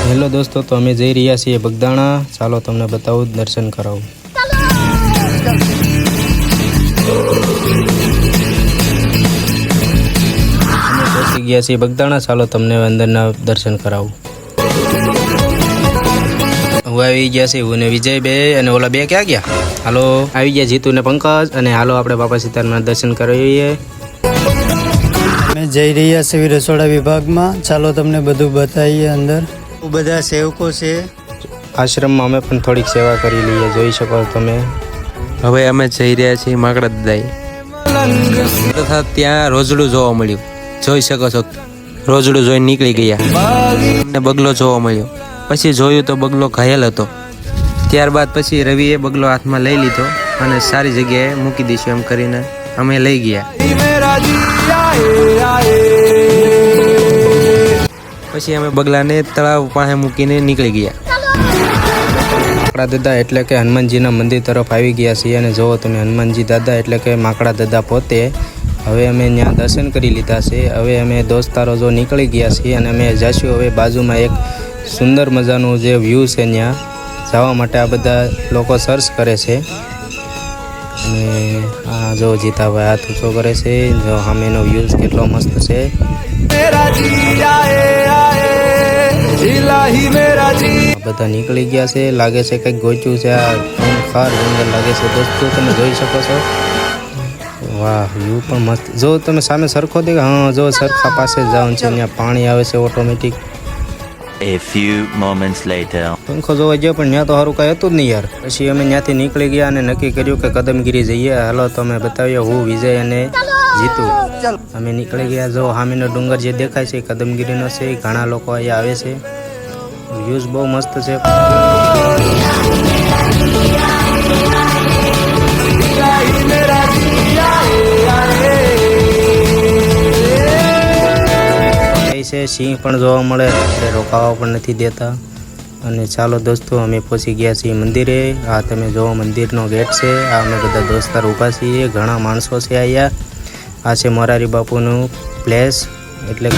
Hello દોસ્તો, તો અમે જઈ રહ્યા છીએ બગદાણા. ચાલો તમને બતાવું, દર્શન કરાવું. અમે પહોંચી ગયા છીએ બગદાણા. ચાલો તમને અંદરના દર્શન કરાવું. હું આવી ગયા છે, હું ને વિજય બે અને ઓલા બે ક્યાં ગયા? હાલો, આવી ગયા જીતુ ને પંકજ, અને હાલો આપણે બાપા સીતારામના દર્શન કરીએ. અમે જઈ રહ્યા છીએ રસોડા વિભાગમાં. ચાલો તમને બધું બતાવીએ. અંદર બધા સેવકો છે. આશ્રમમાં અમે પણ થોડીક સેવા કરી લઈએ, જોઈ શકો તમે. હવે અમે જઈ રહ્યા છીએ માકડા દાદાઈ તથા ત્યાં રોજડું જોવા મળ્યું. જોઈ શકો છો, રોજડું જોઈને નીકળી ગયા. બગલો જોવા મળ્યો. પછી જોયું તો બગલો ઘાયલ હતો. ત્યારબાદ પછી રવિએ બગલો હાથમાં લઈ લીધો અને સારી જગ્યાએ મૂકી દઈશું એમ કરીને અમે લઈ ગયા. પછી અમે બગલાને તળાવ પાસે મૂકીને નીકળી ગયા. માકડા દાદા એટલે કે હનુમાનજીના મંદિર તરફ આવી ગયા છીએ, અને જુઓ તમે, હનુમાનજી દાદા એટલે કે માકડા દાદા પોતે. હવે અમે ત્યાં દર્શન કરી લીધા છે. હવે અમે દોસ્તારો જો નીકળી ગયા છીએ અને અમે જઈશું હવે બાજુમાં એક સુંદર મજાનું જે વ્યૂ છે, ત્યાં જવા માટે આ બધા લોકો સર્ચ કરે છે. અને આ જો જીતાભાઈ હાથ ઊંચો કરે છે. જો સામેનો વ્યૂ કેટલો મસ્ત છે. બધા નીકળી ગયા છે. લાગે છે કંઈક ગોચ્યું છે. આ ખાર જંગલ લાગે છે દોસ્તો, તમે જોઈ શકો છો. વાહ, વ્યૂ પણ મસ્ત. જો તમે સામે સરખો દેખો, હા જો સરખા પાસે જવાનું છે, ત્યાં પાણી આવે છે automatic. A few moments later. પંખો જોવા ગયો પણ ત્યાં તો સારું કાંઈ હતું જ નહીં યાર. પછી અમે ત્યાંથી નીકળી ગયા અને નક્કી કર્યું કે કદમગીરી જઈએ. હાલો તમે બતાવીએ, હું વિજય અને જીતુ અમે નીકળી ગયા. જો સામેનો ડુંગર જે દેખાય છે કદમગીરીનો છે. ઘણા લોકો અહીંયા આવે છે. વ્યૂઝ બહુ મસ્ત છે. સિંહ પણ જોવા મળે, એટલે રોકાવા પણ નથી દેતા. અને ચાલો દોસ્તો, અમે પહોંચી ગયા છીએ મંદિરે. આ તમે જોવો, મંદિરનો ગેટ છે. આ અમે બધા દોસ્તાર ઊભા છીએ. ઘણા માણસો છે અહીંયા. આ છે મોરારી બાપુનું પ્લેસ, એટલે કે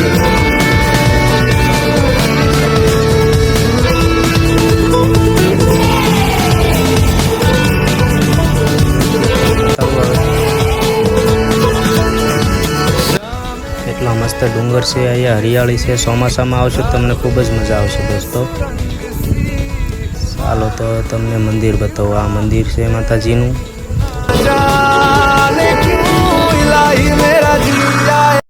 એટલા મસ્ત ડુંગર છે અહીંયા, હરિયાળી છે. ચોમાસામાં આવશો તમને ખૂબ જ મજા આવશે દોસ્તો. ચાલો તો તમને મંદિર બતાવો. આ મંદિર છે માતાજીનું.